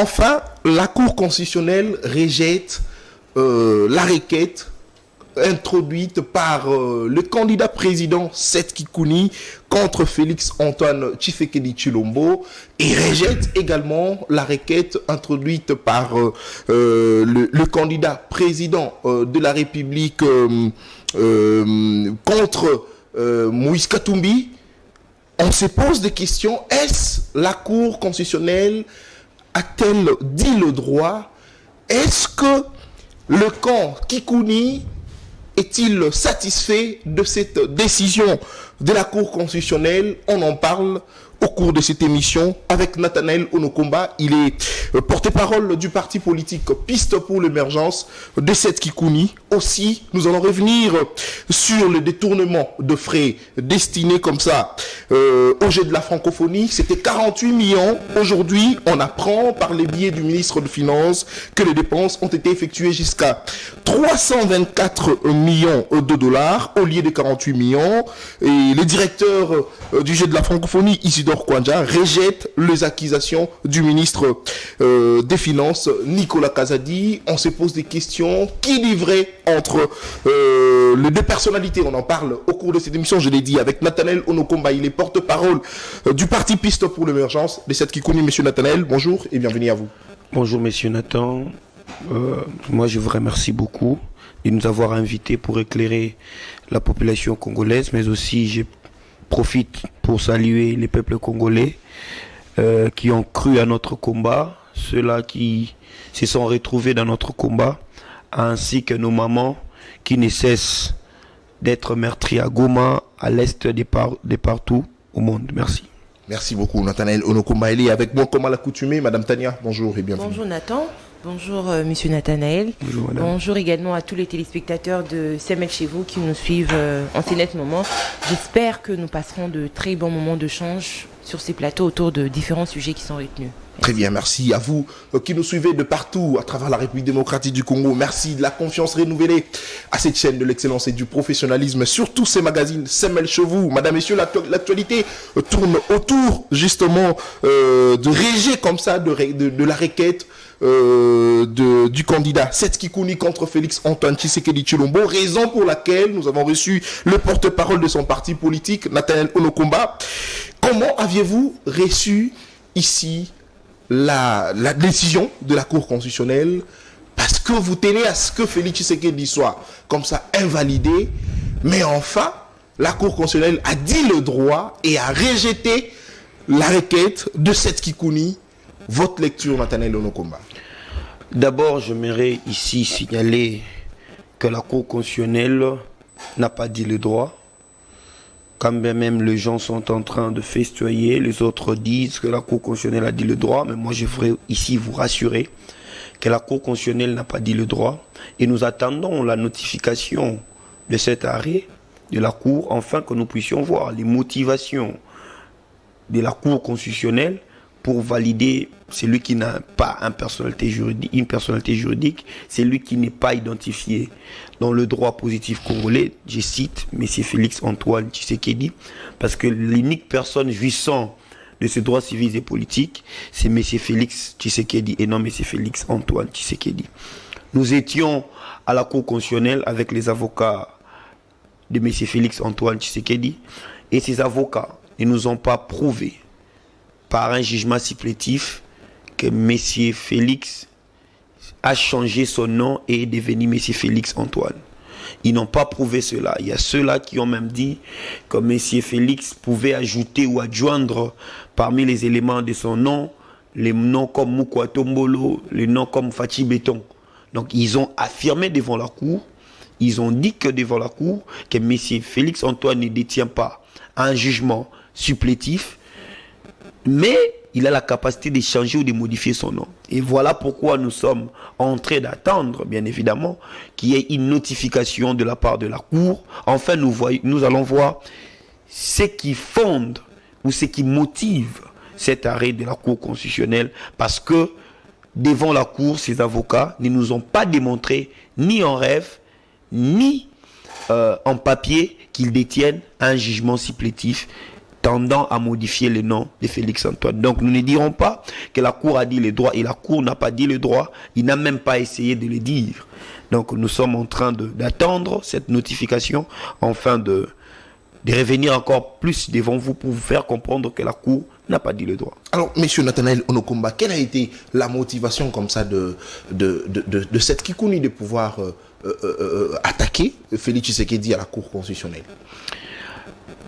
Enfin, la Cour constitutionnelle rejette la requête introduite par le candidat président Seth Kikouni contre Félix Antoine Tshisekedi Tshilombo et rejette également la requête introduite par le candidat président de la République contre Moïse Katumbi. On se pose des questions. Est-ce la Cour constitutionnelle a-t-elle dit le droit? Est-ce que le camp Kikouni est-il satisfait de cette décision de la Cour constitutionnelle? On en parle au cours de cette émission avec Nathanaël Onokomba. Il est porte-parole du parti politique Piste pour l'émergence de Seth Kikouni. Aussi, nous allons revenir sur le détournement de frais destinés comme ça au jet de la francophonie. C'était 48 millions. Aujourd'hui, on apprend par les biais du ministre des Finances que les dépenses ont été effectuées jusqu'à 324 millions de dollars au lieu de 48 millions. Et le directeur du jet de la francophonie, Isidore Kwanja, rejette les accusations du ministre des Finances, Nicolas Kazadi. On se pose des questions. Qui livrait entre les deux personnalités? On en parle au cours de cette émission, je l'ai dit, avec Nathanaël Onokomba. Il est porte-parole du parti Piste pour l'émergence de Seth Kikouni. Monsieur Nathanaël, bonjour et bienvenue à vous. Bonjour, monsieur Nathan. Moi, je vous remercie beaucoup de nous avoir invités pour éclairer la population congolaise, mais aussi je profite pour saluer les peuples congolais qui ont cru à notre combat, ceux-là qui se sont retrouvés dans notre combat, ainsi que nos mamans qui ne cessent d'être meurtries à Goma, à l'est de partout au monde. Merci. Merci beaucoup, Nathanaël Onokomba. Elle est avec moi comme à l'accoutumée. Madame Tania, bonjour et bienvenue. Bonjour Nathan. Bonjour Monsieur Nathanaël. Bonjour, madame. Bonjour également à tous les téléspectateurs de CML chez vous qui nous suivent en ces nets moments. J'espère que nous passerons de très bons moments d'échange sur ces plateaux autour de différents sujets qui sont retenus. Très bien, merci à vous qui nous suivez de partout à travers la République démocratique du Congo. Merci de la confiance renouvelée à cette chaîne de l'excellence et du professionnalisme sur tous ces magazines. CML chez vous. Madame, messieurs, l'actualité tourne autour justement de rejet comme ça de la requête du candidat Seth Kikouni contre Félix Antoine Tshisekedi Tshilombo, raison pour laquelle nous avons reçu le porte-parole de son parti politique, Nathanaël Onokomba. Comment aviez-vous reçu ici la décision de la Cour constitutionnelle? Parce que vous tenez à ce que Félix Tshisekedi soit comme ça invalidé, mais enfin, la Cour constitutionnelle a dit le droit et a rejeté la requête de Seth Kikouni. Votre lecture, Nathanaël Onokomba? D'abord, j'aimerais ici signaler que la Cour constitutionnelle n'a pas dit le droit. Quand bien même les gens sont en train de festoyer, les autres disent que la Cour constitutionnelle a dit le droit, mais moi je voudrais ici vous rassurer que la Cour constitutionnelle n'a pas dit le droit et nous attendons la notification de cet arrêt de la Cour afin que nous puissions voir les motivations de la Cour constitutionnelle pour valider celui qui n'a pas une personnalité juridique, celui qui n'est pas identifié dans le droit positif congolais. Je cite M. Félix Antoine Tshisekedi, parce que l'unique personne jouissant de ses droits civils et politiques, c'est M. Félix Tshisekedi et non M. Félix Antoine Tshisekedi. Nous étions à la Cour constitutionnelle avec les avocats de M. Félix Antoine Tshisekedi et ces avocats ne nous ont pas prouvé par un jugement supplétif que M. Félix a changé son nom et est devenu M. Félix Antoine. Ils n'ont pas prouvé cela. Il y a ceux-là qui ont même dit que M. Félix pouvait ajouter ou adjoindre parmi les éléments de son nom les noms comme Moukwa Tombolo, les noms comme Fachi Béton. Donc ils ont affirmé devant la Cour, ils ont dit que devant la Cour que M. Félix Antoine ne détient pas un jugement supplétif, mais il a la capacité de changer ou de modifier son nom. Et voilà pourquoi nous sommes en train d'attendre, bien évidemment, qu'il y ait une notification de la part de la Cour. Enfin, nous allons voir ce qui fonde ou ce qui motive cet arrêt de la Cour constitutionnelle, parce que devant la Cour, ces avocats ne nous ont pas démontré, ni en rêve, ni en papier, qu'ils détiennent un jugement supplétif tendant à modifier le nom de Félix Antoine. Donc nous ne dirons pas que la Cour a dit le droit, et la Cour n'a pas dit le droit, il n'a même pas essayé de le dire. Donc nous sommes en train d'attendre cette notification, afin de revenir encore plus devant vous pour vous faire comprendre que la Cour n'a pas dit le droit. Alors, Monsieur Nathanaël Onokomba, quelle a été la motivation comme ça de cette Kikouni de pouvoir attaquer Félix Tshisekedi à la Cour constitutionnelle?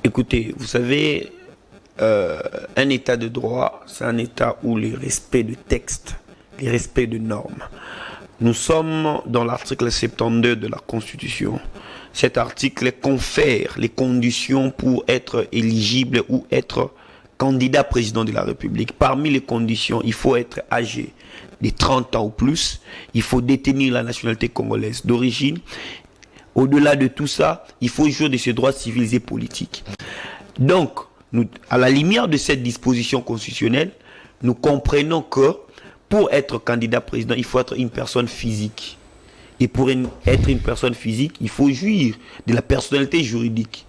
Écoutez, vous savez, un état de droit, c'est un état où le respect de texte, le respect de normes. Nous sommes dans l'article 72 de la Constitution. Cet article confère les conditions pour être éligible ou être candidat président de la République. Parmi les conditions, il faut être âgé de 30 ans ou plus, il faut détenir la nationalité congolaise d'origine. Au-delà de tout ça, il faut jouir de ses droits civils et politiques. Donc, à la lumière de cette disposition constitutionnelle, nous comprenons que pour être candidat président, il faut être une personne physique. Et pour être une personne physique, il faut jouir de la personnalité juridique.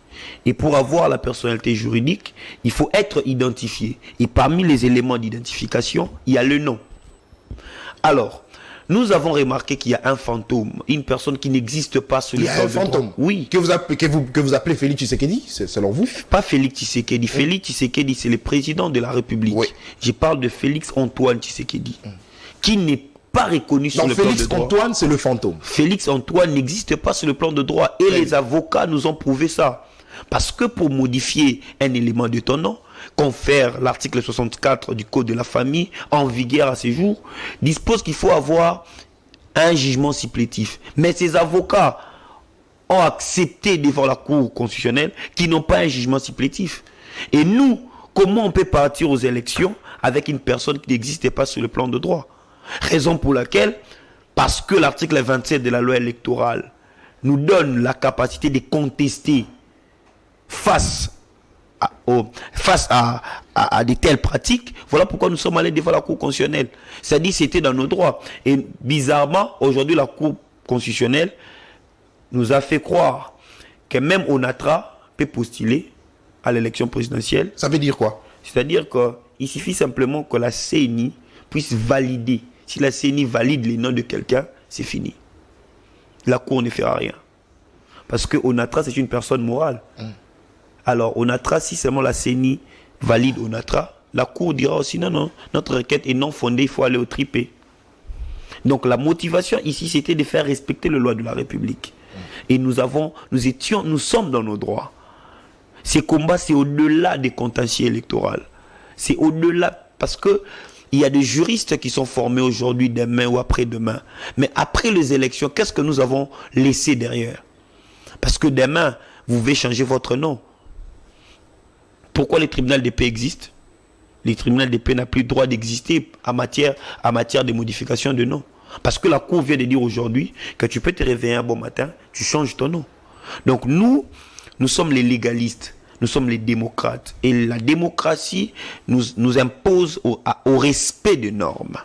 Et pour avoir la personnalité juridique, il faut être identifié. Et parmi les éléments d'identification, il y a le nom. Alors, nous avons remarqué qu'il y a un fantôme, une personne qui n'existe pas sur le plan de droit. Il y a un fantôme, oui. Que vous appelez Félix Tshisekedi, selon vous? Pas Félix Tshisekedi. Oui. Félix Tshisekedi, c'est le président de la République. Oui. Je parle de Félix Antoine Tshisekedi, qui n'est pas reconnu sur le plan de droit. Félix Antoine, c'est le fantôme. Félix Antoine n'existe pas sur le plan de droit. Et les avocats nous ont prouvé ça. Parce que pour modifier un élément de ton nom, confère l'article 64 du Code de la famille, en vigueur à ce jour, dispose qu'il faut avoir un jugement supplétif. Mais ces avocats ont accepté devant la Cour constitutionnelle qu'ils n'ont pas un jugement supplétif. Et nous, comment on peut partir aux élections avec une personne qui n'existait pas sur le plan de droit? Raison pour laquelle, parce que l'article 27 de la loi électorale nous donne la capacité de contester face à de telles pratiques, voilà pourquoi nous sommes allés devant la Cour constitutionnelle. C'est-à-dire c'était dans nos droits. Et bizarrement, aujourd'hui, la Cour constitutionnelle nous a fait croire que même ONATRA peut postuler à l'élection présidentielle. Ça veut dire quoi? C'est-à-dire qu'il suffit simplement que la CENI puisse valider. Si la CENI valide les noms de quelqu'un, c'est fini. La Cour ne fera rien. Parce que ONATRA, c'est une personne morale. Alors, ONATRA, si seulement la CENI valide ONATRA, la Cour dira aussi non, notre requête est non fondée, il faut aller au tripé. Donc, la motivation ici, c'était de faire respecter les lois de la République. Et nous sommes dans nos droits. Ces combats, c'est au-delà des contentieux électoraux. C'est au-delà, parce que il y a des juristes qui sont formés aujourd'hui, demain ou après-demain. Mais après les élections, qu'est-ce que nous avons laissé derrière? Parce que demain, vous pouvez changer votre nom. Pourquoi les tribunaux de paix existent? Les tribunaux de paix n'ont plus le droit d'exister en matière de modification de nom. Parce que la Cour vient de dire aujourd'hui que tu peux te réveiller un bon matin, tu changes ton nom. Donc nous sommes les légalistes, nous sommes les démocrates. Et la démocratie nous impose au respect des normes.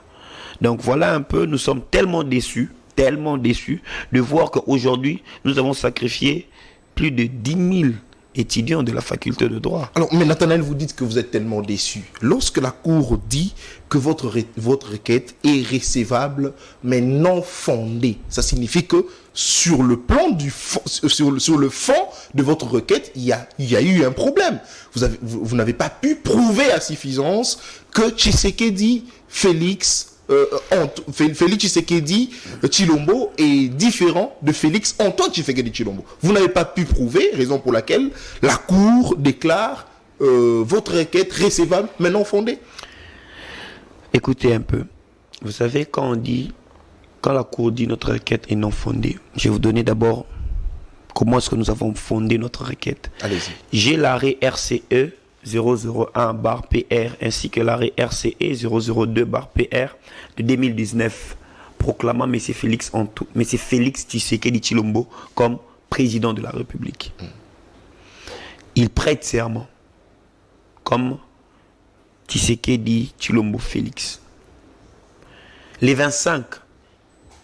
Donc voilà un peu, nous sommes tellement déçus de voir qu'aujourd'hui, nous avons sacrifié plus de 10 000 étudiants de la faculté de droit. Alors, mais Nathanaël, vous dites que vous êtes tellement déçu. Lorsque la Cour dit que votre requête est recevable, mais non fondée, ça signifie que sur le plan du fond, sur le fond de votre requête, il y a eu un problème. Vous n'avez pas pu prouver à suffisance que Tshisekedi, Félix Tshisekedi Tshilombo est différent de Félix Antoine Tshisekedi Tshilombo. Vous n'avez pas pu prouver, raison pour laquelle la Cour déclare votre requête recevable mais non fondée. Écoutez un peu. Vous savez, quand la Cour dit notre requête est non fondée, je vais vous donner d'abord comment est-ce que nous avons fondé notre requête. Allez-y. J'ai l'arrêt RCE 001/PR ainsi que l'arrêt RCE 002/PR de 2019 proclamant M. Félix Tshisekedi Tshilombo comme président de la République. Il prête serment comme Tshisekedi Tshilombo Félix. Les 25,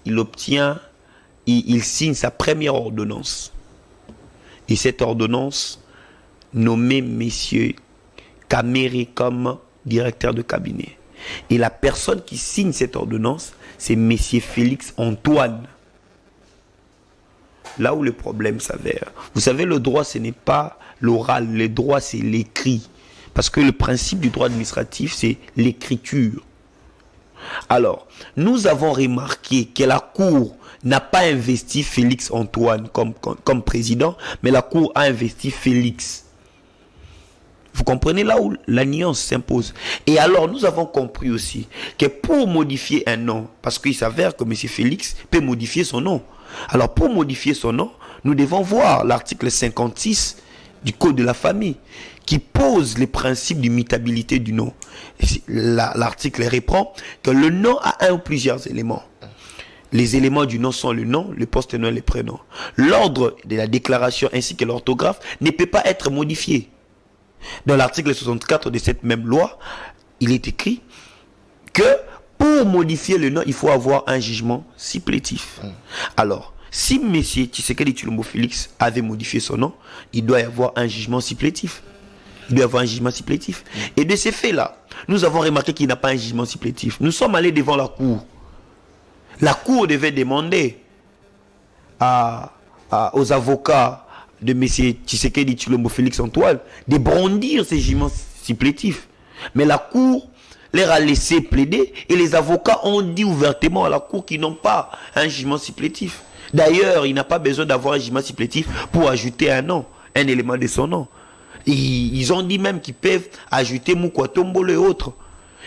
il signe sa première ordonnance. Et cette ordonnance nommait messieurs Caméré comme directeur de cabinet. Et la personne qui signe cette ordonnance, c'est Messier Félix Antoine. Là où le problème s'avère. Vous savez, le droit, ce n'est pas l'oral. Le droit, c'est l'écrit. Parce que le principe du droit administratif, c'est l'écriture. Alors, nous avons remarqué que la Cour n'a pas investi Félix Antoine comme président, mais la Cour a investi Félix. Vous comprenez là où la nuance s'impose. Et alors, nous avons compris aussi que pour modifier un nom, parce qu'il s'avère que M. Félix peut modifier son nom. Alors, pour modifier son nom, nous devons voir l'article 56 du Code de la famille qui pose les principes d'immutabilité du nom. L'article reprend que le nom a un ou plusieurs éléments. Les éléments du nom sont le nom, le post-nom et le prénom. L'ordre de la déclaration ainsi que l'orthographe ne peut pas être modifié. Dans l'article 64 de cette même loi, il est écrit que pour modifier le nom, il faut avoir un jugement supplétif. Alors, si M. Tshisekedi Tshilombo Félix avait modifié son nom, il doit y avoir un jugement supplétif. Il doit y avoir un jugement supplétif. Et de ces faits-là, nous avons remarqué qu'il n'a pas un jugement supplétif. Nous sommes allés devant la Cour. La Cour devait demander aux avocats de M. Tshisekedi Tshilombo Félix Antoine de brandir ces jugements supplétifs. Mais la Cour leur a laissé plaider et les avocats ont dit ouvertement à la Cour qu'ils n'ont pas un jugement supplétif. D'ailleurs, il n'a pas besoin d'avoir un jugement supplétif pour ajouter un nom, un élément de son nom. Et ils ont dit même qu'ils peuvent ajouter Moukwatombolo et autres.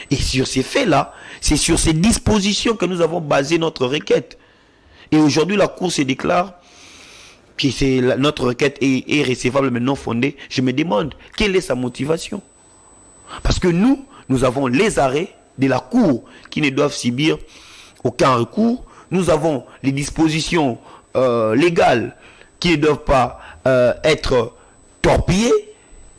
Et sur ces faits-là, c'est sur ces dispositions que nous avons basé notre requête. Et aujourd'hui, la Cour se déclare que notre requête est recevable mais non fondée. Je me demande quelle est sa motivation. Parce que nous avons les arrêts de la Cour qui ne doivent subir aucun recours. Nous avons les dispositions légales qui ne doivent pas être torpillées.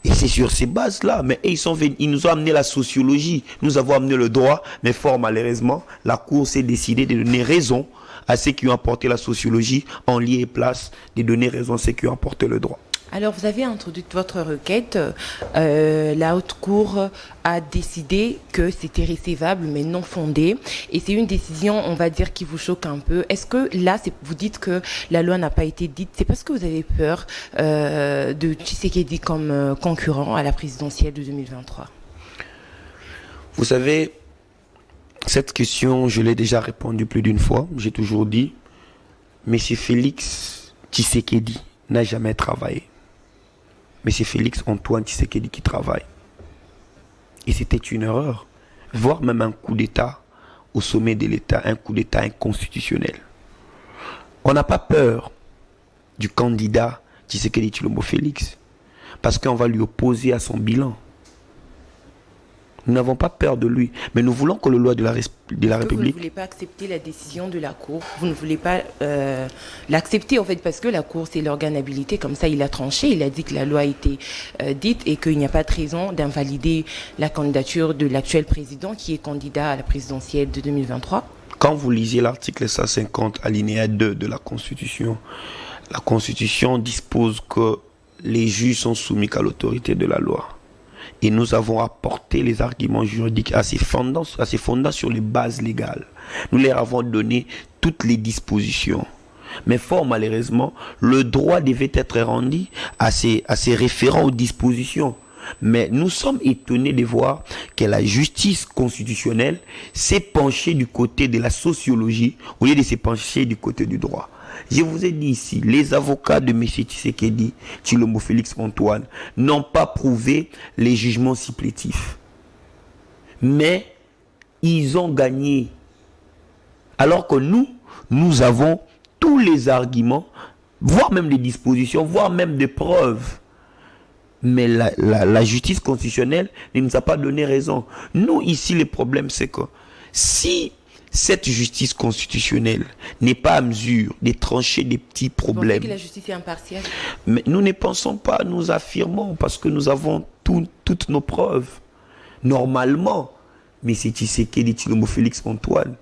Et c'est sur ces bases-là. Mais ils nous ont amené la sociologie. Nous avons amené le droit. Mais fort malheureusement, la Cour s'est décidée de donner raison à ceux qui ont apporté la sociologie en lieu et place de donner raison à ceux qui ont apporté le droit. Alors, vous avez introduit votre requête. La Haute Cour a décidé que c'était recevable, mais non fondé. Et c'est une décision, on va dire, qui vous choque un peu. Est-ce que là, vous dites que la loi n'a pas été dite, c'est parce que vous avez peur de Tshisekedi comme concurrent à la présidentielle de 2023? Vous savez, cette question, je l'ai déjà répondu plus d'une fois. J'ai toujours dit, M. Félix Tshisekedi n'a jamais travaillé. Mais c'est Félix Antoine Tshisekedi qui travaille. Et c'était une erreur. Voire même un coup d'État au sommet de l'État, un coup d'État inconstitutionnel. On n'a pas peur du candidat Tshisekedi Tshilombo Félix parce qu'on va lui opposer à son bilan. Nous n'avons pas peur de lui, mais nous voulons que le loi de la République... Vous ne voulez pas accepter la décision de la Cour. Vous ne voulez pas l'accepter, en fait, parce que la Cour, c'est l'organe habilité. Comme ça, il a tranché, il a dit que la loi a été dite et qu'il n'y a pas de raison d'invalider la candidature de l'actuel président qui est candidat à la présidentielle de 2023. Quand vous lisez l'article 150, alinéa 2 de la Constitution dispose que les juges sont soumis à l'autorité de la loi. Et nous avons apporté les arguments juridiques assez fondants sur les bases légales. Nous leur avons donné toutes les dispositions. Mais fort malheureusement, le droit devait être rendu à ces référents aux dispositions. Mais nous sommes étonnés de voir que la justice constitutionnelle s'est penchée du côté de la sociologie au lieu de se pencher du côté du droit. Je vous ai dit ici, les avocats de M. Tshisekedi Tshilombo Félix Antoine n'ont pas prouvé les jugements supplétifs. Mais ils ont gagné. Alors que nous avons tous les arguments, voire même des dispositions, voire même des preuves. Mais la justice constitutionnelle ne nous a pas donné raison. Nous, ici, le problème, c'est que si cette justice constitutionnelle n'est pas à mesure de trancher des petits problèmes... Vous pensez que la justice est impartiale? Mais nous ne pensons pas, nous affirmons, parce que nous avons toutes nos preuves. Normalement, M. Tshisekedi Tshilombo Félix Antoine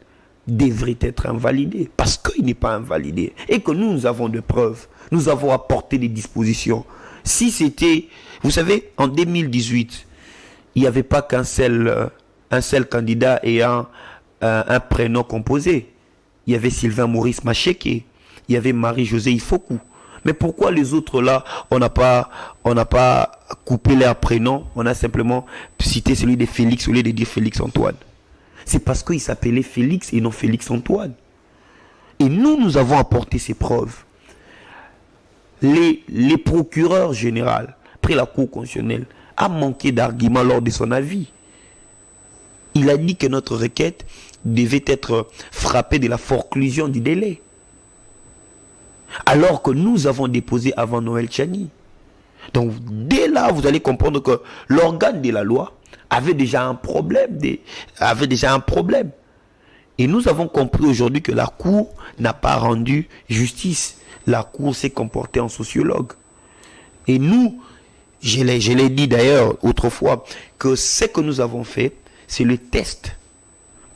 devrait être invalidé, parce qu'il n'est pas invalidé. Et que nous avons des preuves. Nous avons apporté des dispositions. Si c'était... Vous savez, en 2018, il n'y avait pas un seul candidat ayant un prénom composé. Il y avait Sylvain Maurice Macheke, il y avait Marie-Josée Ifoku. Mais pourquoi les autres là, on n'a pas coupé leur prénom, on a simplement cité celui de Félix au lieu de dire Félix Antoine? C'est parce qu'il s'appelait Félix et non Félix Antoine. Et nous avons apporté ces preuves. Les procureurs généraux, après la Cour constitutionnelle, a manqué d'arguments lors de son avis. Il a dit que notre requête devait être frappée de la forclusion du délai. Alors que nous avons déposé avant Noël Tchani. Donc dès là, vous allez comprendre que l'organe de la loi avait déjà un problème. Et nous avons compris aujourd'hui que la Cour n'a pas rendu justice. La Cour s'est comportée en sociologue. Et nous, je l'ai dit d'ailleurs autrefois, que ce que nous avons fait, c'est le test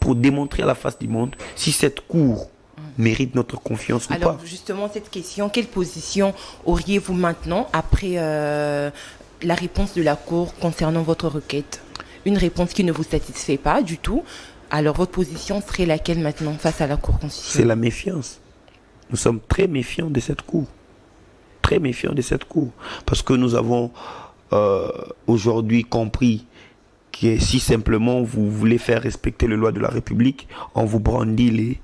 pour démontrer à la face du monde si cette Cour mérite notre confiance ou pas. Alors justement, cette question, quelle position auriez-vous maintenant après la réponse de la Cour concernant votre requête? Une réponse qui ne vous satisfait pas du tout. Alors votre position serait laquelle maintenant face à la Cour constitutionnelle? C'est la méfiance. Nous sommes très méfiants de cette Cour. Très méfiants de cette Cour. Parce que nous avons aujourd'hui compris que si simplement vous voulez faire respecter les lois de la République, on vous brandit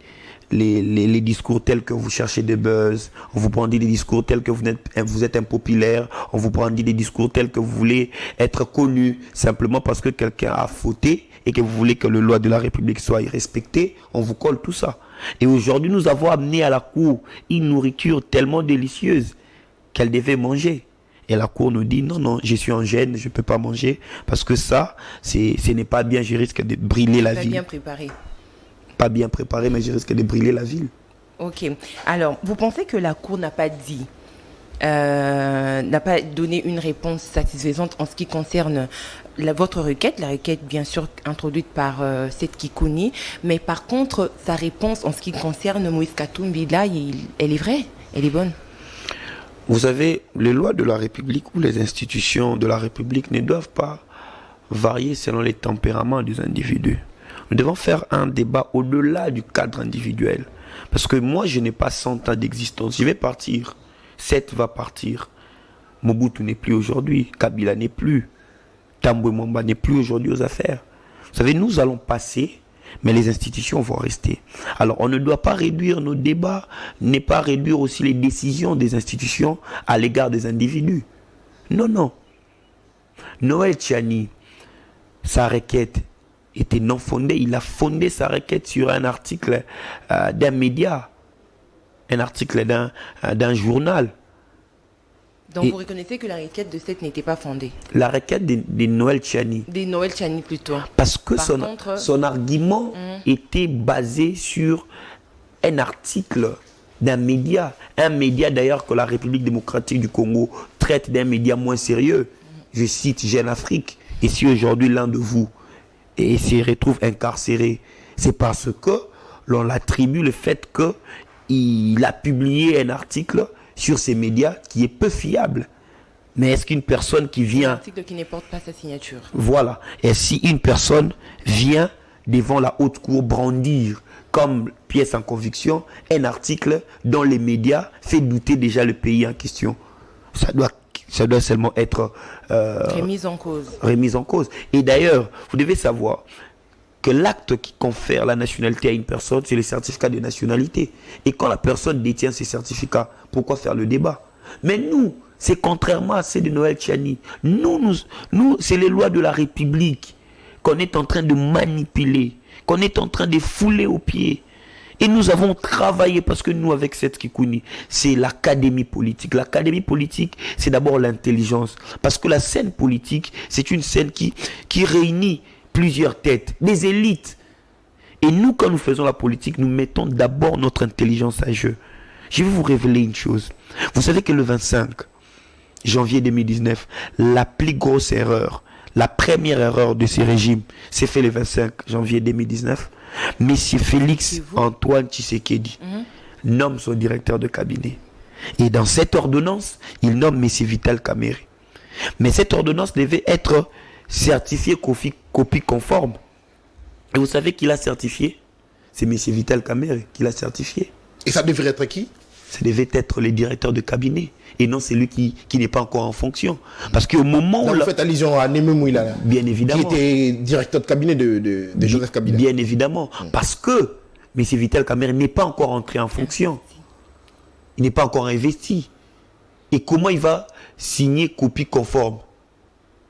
les discours tels que vous cherchez des buzz, on vous brandit des discours tels que vous êtes impopulaire, on vous brandit des discours tels que vous voulez être connu simplement parce que quelqu'un a fauté et que vous voulez que les lois de la République soient respectées, on vous colle tout ça. Et aujourd'hui, nous avons amené à la Cour une nourriture tellement délicieuse qu'elle devait manger. Et la Cour nous dit, non, je suis en gêne, je ne peux pas manger, parce que ça, ce n'est pas bien, je risque de brûler la ville. Pas bien préparé. Pas bien préparé, mais je risque de brûler la ville. Ok. Alors, vous pensez que la Cour n'a pas donné une réponse satisfaisante en ce qui concerne votre requête, la requête bien sûr introduite par Seth Kikouni, mais par contre, sa réponse en ce qui concerne Moïse Katumbi, là, elle est vraie, elle est bonne? Vous savez, les lois de la République ou les institutions de la République ne doivent pas varier selon les tempéraments des individus. Nous devons faire un débat au-delà du cadre individuel. Parce que moi, je n'ai pas 100 ans d'existence. Je vais partir. Seth va partir. Mobutu n'est plus aujourd'hui. Kabila n'est plus. Tambwe Mwamba n'est plus aujourd'hui aux affaires. Vous savez, nous allons passer, mais les institutions vont rester. Alors, on ne doit pas réduire nos débats, ne pas réduire aussi les décisions des institutions à l'égard des individus. Non. Noël Tchani, sa requête était non fondée. Il a fondé sa requête sur un article d'un média, un article d'un journal. Donc vous reconnaissez que la requête de Seth n'était pas fondée? La requête de Noël Tchani. De Noël Tchani plutôt. Parce que son argument était basé sur un article d'un média. Un média d'ailleurs que la République démocratique du Congo traite d'un média moins sérieux. Je cite Jeune Afrique. Et si aujourd'hui l'un de vous se retrouve incarcéré, c'est parce que l'on l'attribue le fait qu'il a publié un article sur ces médias qui est peu fiable. Mais est-ce qu'une personne qui vient... Un article qui ne porte pas sa signature. Voilà. Et si une personne vient devant la haute cour brandir comme pièce en conviction un article dont les médias fait douter déjà le pays en question, ça doit seulement être remise en cause. Remise en cause. Et d'ailleurs, vous devez savoir que l'acte qui confère la nationalité à une personne, c'est le certificat de nationalité. Et quand la personne détient ces certificats, pourquoi faire le débat? Mais nous, c'est contrairement à ceux de Noël Tchani. Nous, c'est les lois de la République qu'on est en train de manipuler, qu'on est en train de fouler aux pieds. Et nous avons travaillé parce que nous, avec Seth Kikouni, c'est l'académie politique. L'académie politique, c'est d'abord l'intelligence. Parce que la scène politique, c'est une scène qui réunit plusieurs têtes, des élites. Et nous, quand nous faisons la politique, nous mettons d'abord notre intelligence à jeu. Je vais vous révéler une chose. Vous savez que le 25 janvier 2019, la plus grosse erreur, la première erreur de ce régime, s'est fait le 25 janvier 2019. Monsieur Félix Antoine Tshisekedi nomme son directeur de cabinet. Et dans cette ordonnance, il nomme Monsieur Vital Kamerhe. Mais cette ordonnance devait être certifié copie conforme. Et vous savez qui l'a certifié? C'est M. Vital Kamerhe qui l'a certifié. Et ça devrait être qui? Ça devait être le directeur de cabinet. Et non celui qui n'est pas encore en fonction. Parce qu'au moment où... Vous faites allusion à Némé Mouila, bien évidemment. Qui était directeur de cabinet de Joseph Kabila. Bien évidemment. Parce que M. Vital Kamerhe n'est pas encore entré en fonction. Il n'est pas encore investi. Et comment il va signer copie conforme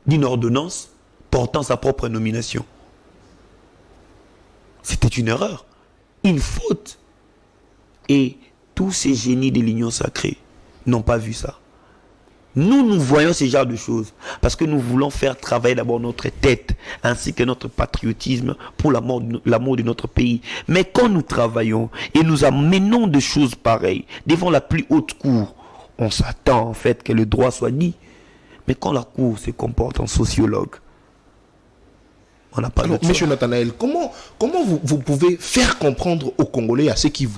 d'une ordonnance portant sa propre nomination? C'était une erreur, une faute. Et tous ces génies de l'Union sacrée n'ont pas vu ça. Nous voyons ce genre de choses parce que nous voulons faire travailler d'abord notre tête ainsi que notre patriotisme pour l'amour de notre pays. Mais quand nous travaillons et nous amenons des choses pareilles devant la plus haute cour, on s'attend en fait que le droit soit dit. Mais quand la cour se comporte en sociologue, on n'a pas alors, de choix. Monsieur Nathanaël, comment vous pouvez faire comprendre aux Congolais, à ceux qui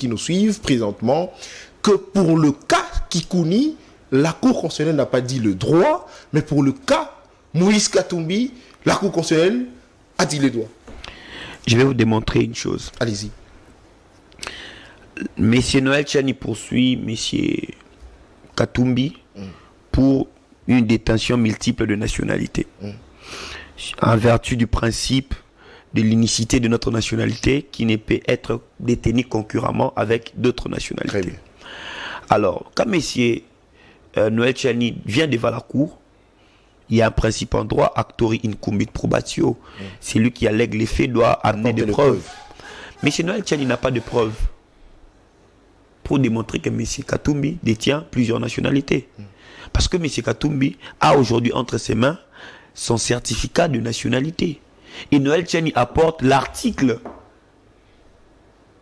nous suivent présentement, que pour le cas Kikouni, la Cour constitutionnelle n'a pas dit le droit, mais pour le cas Moïse Katumbi, la Cour constitutionnelle a dit le droit? Je vais vous démontrer une chose. Allez-y. Monsieur Noël Tchani poursuit Monsieur Katumbi pour une détention multiple de nationalité. En vertu du principe de l'unicité de notre nationalité qui ne peut être détenue concurremment avec d'autres nationalités. Très bien. Alors, quand M. Noël Tchani vient devant la cour, il y a un principe en droit, actori incumbit probatio. C'est lui qui allègue les faits, doit amener des preuves. M. Noël Tchani n'a pas de preuves pour démontrer que M. Katumbi détient plusieurs nationalités. Parce que M. Katumbi a aujourd'hui entre ses mains son certificat de nationalité. Et Noël Tchani apporte l'article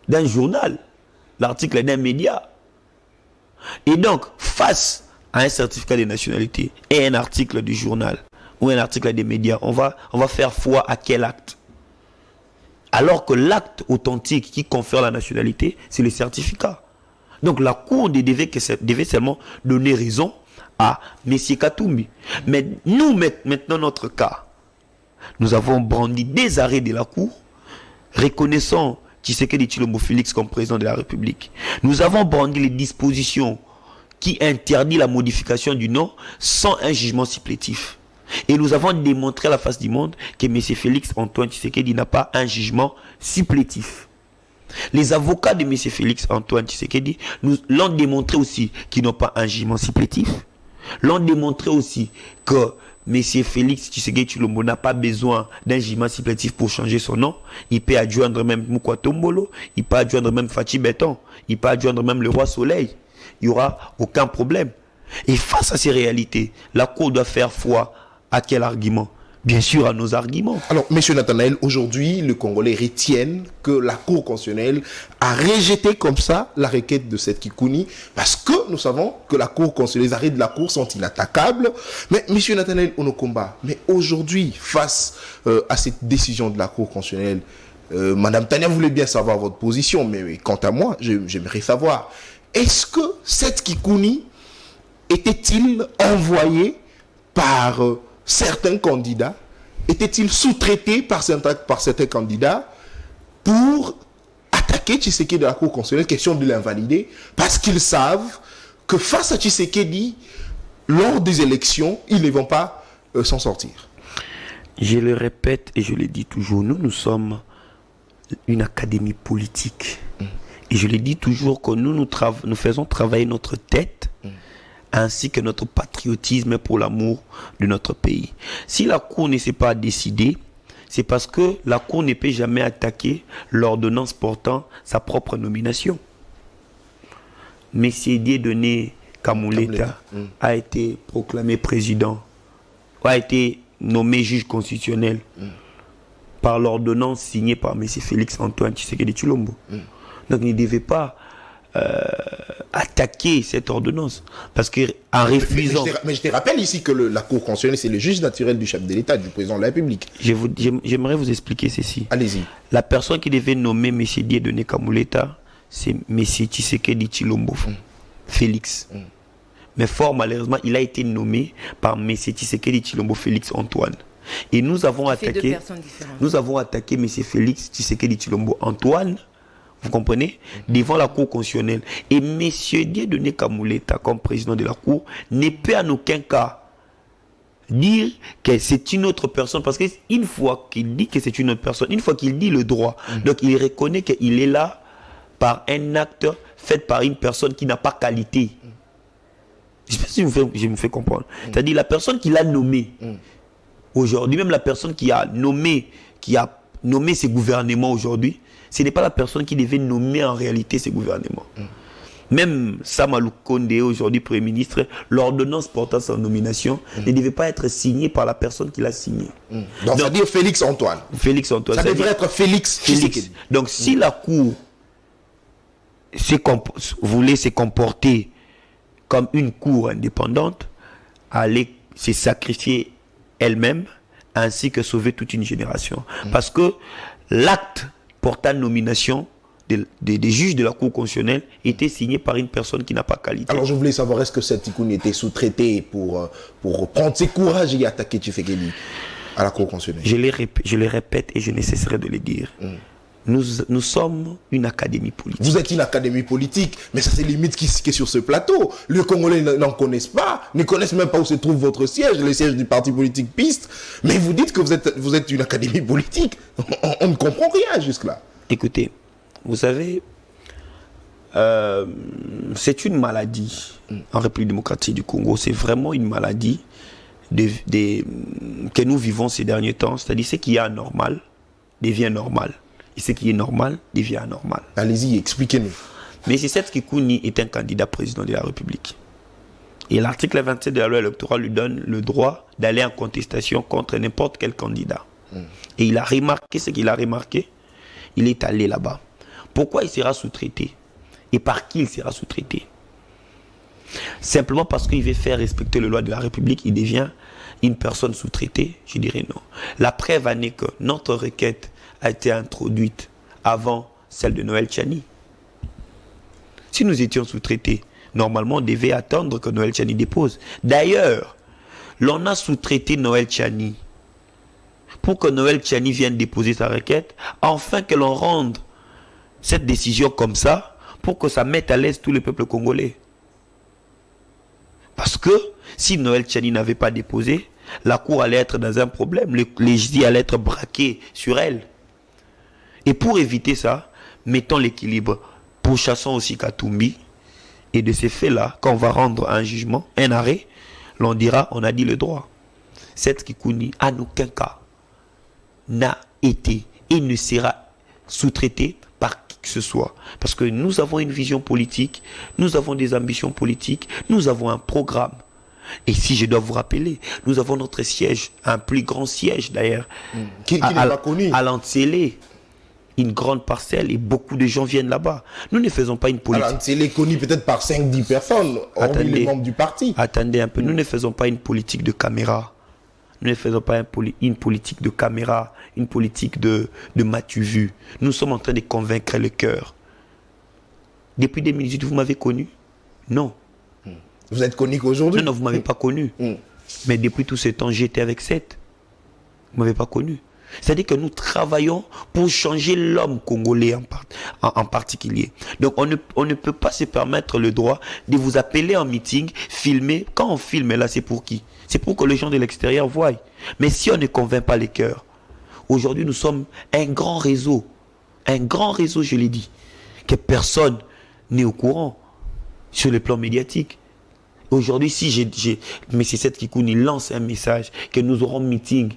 d'un journal, l'article d'un média. Et donc, face à un certificat de nationalité et un article du journal ou un article des médias, on va faire foi à quel acte? Alors que l'acte authentique qui confère la nationalité, c'est le certificat. Donc la Cour devait seulement donner raison à M. Katumbi. Mais nous, maintenant, notre cas, nous avons brandi des arrêts de la Cour, reconnaissant Tshisekedi Tshilombo Félix comme président de la République. Nous avons brandi les dispositions qui interdisent la modification du nom sans un jugement supplétif. Et nous avons démontré à la face du monde que M. Félix Antoine Tshisekedi n'a pas un jugement supplétif. Les avocats de M. Félix Antoine Tshisekedi nous l'ont démontré aussi qu'ils n'ont pas un jugement supplétif. L'ont démontré aussi que M. Félix Tshisekedi Tshilombo n'a pas besoin d'un jugement supplétif pour changer son nom. Il peut adjoindre même Moukwa Tombolo, il peut adjoindre même Fachi Beton, il peut adjoindre même le roi Soleil. Il n'y aura aucun problème. Et face à ces réalités, la Cour doit faire foi à quel argument? Bien sûr, à nos arguments. Alors, M. Nathanaël, aujourd'hui, les Congolais retiennent que la Cour constitutionnelle a rejeté comme ça la requête de cette Kikouni, parce que nous savons que la Cour constitutionnelle, les arrêts de la Cour sont inattaquables. Mais, M. Nathanaël Onokomba, mais aujourd'hui, face à cette décision de la Cour constitutionnelle, Madame Tania voulait bien savoir votre position, mais quant à moi, j'aimerais savoir, est-ce que cette Kikouni était-il envoyé par certains candidats, était-il sous-traité par certains candidats pour attaquer Tshisekedi de la Cour constitutionnelle, question de l'invalider, parce qu'ils savent que face à Tshisekedi, lors des élections, ils ne vont pas s'en sortir? Je le répète et je le dis toujours, nous sommes une académie politique. Et je le dis toujours que nous faisons travailler notre tête ainsi que notre patriotisme pour l'amour de notre pays. Si la Cour ne s'est pas décidée, c'est parce que la Cour ne peut jamais attaquer l'ordonnance portant sa propre nomination. Messier Dieudonné Kamuleta a été proclamé président, a été nommé juge constitutionnel par l'ordonnance signée par M. Félix Antoine Tshisekedi Tshilombo. Donc il ne devait pas attaquer cette ordonnance. Parce qu'en refusant... Mais je te rappelle ici que la Cour constitutionnelle, c'est le juge naturel du chef de l'État, du président de la République. J'aimerais vous expliquer ceci. Allez-y. La personne qui devait nommer M. Dieudonné Kamuleta, c'est M. Tshisekedi Tshilombo Félix. Mais fort malheureusement, il a été nommé par M. Tshisekedi Tshilombo Félix Antoine. Et nous avons C'est deux attaqué, personnes différentes. M. Félix Tshisekedi Tshilombo Antoine, vous comprenez, devant la Cour constitutionnelle. Et M. Dieudonné Kamuleta, comme président de la Cour, ne peut en aucun cas dire que c'est une autre personne, parce qu'une fois qu'il dit que c'est une autre personne, une fois qu'il dit le droit, donc il reconnaît qu'il est là par un acte fait par une personne qui n'a pas qualité. Je ne sais pas si je me fais comprendre. C'est-à-dire la personne qui l'a nommé, aujourd'hui, même la personne qui a nommé ces gouvernements aujourd'hui, ce n'est pas la personne qui devait nommer en réalité ces gouvernements. Même Samalou Kondé, aujourd'hui Premier ministre, l'ordonnance portant sa nomination ne devait pas être signée par la personne qui l'a signée. Donc, ça veut dire Félix Antoine. Félix Antoine. Ça devrait être Félix. Donc, si la Cour voulait se comporter comme une Cour indépendante, aller se sacrifier elle-même, ainsi que sauver toute une génération. Parce que l'acte portant nomination des juges de la Cour constitutionnelle était signé par une personne qui n'a pas qualité. Alors je voulais savoir, est-ce que cette Tikouni était sous-traité pour prendre ses courages et attaquer Tshisekedi à la Cour constitutionnelle? Je le répète et je ne cesserai de le dire. Nous sommes une académie politique. Vous êtes une académie politique, mais ça c'est limite qui est sur ce plateau. Les Congolais n'en connaissent pas, ne connaissent même pas où se trouve votre siège, le siège du parti politique PIST. Mais vous dites que vous êtes une académie politique. On ne comprend rien jusque-là. Écoutez, vous savez, c'est une maladie en République démocratique du Congo. C'est vraiment une maladie que nous vivons ces derniers temps. C'est-à-dire ce qui est anormal devient normal. Et ce qui est normal devient anormal. Allez-y, expliquez-nous. Mais Tshisekedi Kikouni est un candidat président de la République. Et l'article 27 de la loi électorale lui donne le droit d'aller en contestation contre n'importe quel candidat. Et il a remarqué ce qu'il a remarqué. Il est allé là-bas. Pourquoi il sera sous-traité? Et par qui il sera sous-traité? Simplement parce qu'il veut faire respecter les lois de la République, il devient une personne sous-traitée? Je dirais non. La preuve en est que notre requête a été introduite avant celle de Noël Tchani. Si nous étions sous-traités, normalement on devait attendre que Noël Tchani dépose. D'ailleurs, l'on a sous-traité Noël Tchani pour que Noël Tchani vienne déposer sa requête, afin que l'on rende cette décision comme ça, pour que ça mette à l'aise tout le peuple congolais. Parce que si Noël Tchani n'avait pas déposé, la Cour allait être dans un problème, les juges allaient être braqués sur elle. Et pour éviter ça, mettons l'équilibre, pourchassons aussi Katumbi, et de ces faits-là, quand on va rendre un jugement, un arrêt, l'on dira, on a dit le droit. Cette Kikouni, en aucun cas, n'a été et ne sera sous-traité par qui que ce soit. Parce que nous avons une vision politique, nous avons des ambitions politiques, nous avons un programme. Et si je dois vous rappeler, nous avons notre siège, un plus grand siège d'ailleurs, qui n'est pas connu. À Lantsélé. Une grande parcelle et beaucoup de gens viennent là-bas. Nous ne faisons pas une politique. Alors, c'est connu peut-être par 5-10 personnes, hormis les membres du parti. Attendez un peu, nous ne faisons pas une politique de caméra. Nous ne faisons pas une politique de caméra, une politique de matu-vu. Nous sommes en train de convaincre le cœur. Depuis 2018, vous m'avez connu? Non. Vous êtes connu qu'aujourd'hui? Non, vous ne m'avez pas connu. Mais depuis tout ce temps, j'étais avec Seth. Vous ne m'avez pas connu. C'est-à-dire que nous travaillons pour changer l'homme congolais en particulier. Donc on ne peut pas se permettre le droit de vous appeler en meeting, filmer. Quand on filme là, c'est pour qui? C'est pour que les gens de l'extérieur voient. Mais si on ne convainc pas les cœurs, aujourd'hui nous sommes un grand réseau, je l'ai dit, que personne n'est au courant sur le plan médiatique. Aujourd'hui, si M. Tshisekedi Kikouni lance un message que nous aurons meeting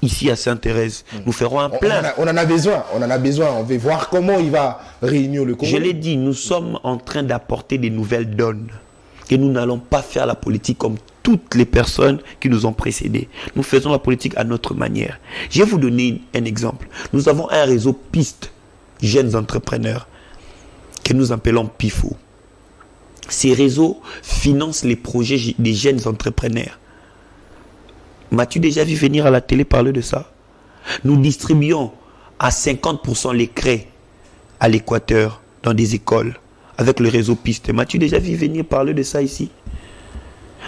ici à Sainte-Thérèse, nous ferons un plein. On en a besoin, on veut voir comment il va réunir le Congo. Je l'ai dit, nous sommes en train d'apporter des nouvelles donnes. Et nous n'allons pas faire la politique comme toutes les personnes qui nous ont précédés. Nous faisons la politique à notre manière. Je vais vous donner un exemple. Nous avons un réseau PIST, jeunes entrepreneurs, que nous appelons PIFO. Ces réseaux financent les projets des jeunes entrepreneurs. M'as-tu déjà vu venir à la télé parler de ça? Nous distribuons à 50% les craies à l'Équateur, dans des écoles, avec le réseau PIST. M'as-tu déjà vu venir parler de ça ici?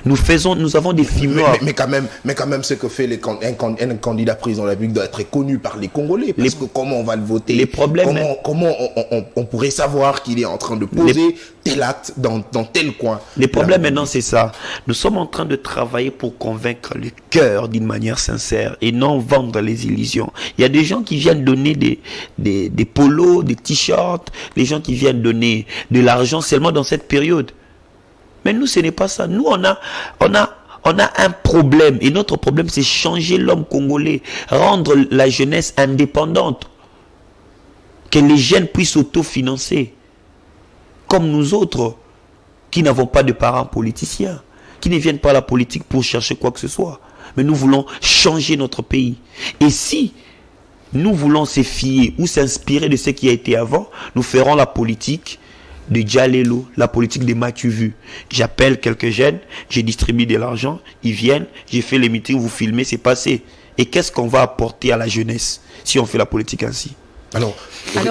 Nous avons des fumeurs. Mais quand même, ce que fait un candidat président de la République doit être connu par les Congolais. Parce que comment on va le voter? Les problèmes. Comment on pourrait savoir qu'il est en train de poser tel acte dans tel coin? Les problèmes maintenant, c'est ça. Nous sommes en train de travailler pour convaincre le cœur d'une manière sincère et non vendre les illusions. Il y a des gens qui viennent donner des polos, des t-shirts, des gens qui viennent donner de l'argent seulement dans cette période. Mais nous, ce n'est pas ça. Nous, on a un problème. Et notre problème, c'est changer l'homme congolais. Rendre la jeunesse indépendante. Que les jeunes puissent autofinancer. Comme nous autres, qui n'avons pas de parents politiciens. Qui ne viennent pas à la politique pour chercher quoi que ce soit. Mais nous voulons changer notre pays. Et si nous voulons se fier ou s'inspirer de ce qui a été avant, nous ferons la politique de Djalelo, la politique de Mathieu Vu. J'appelle quelques jeunes, j'ai distribué de l'argent, ils viennent, j'ai fait les meetings, vous filmez, c'est passé. Et qu'est-ce qu'on va apporter à la jeunesse si on fait la politique ainsi? Alors,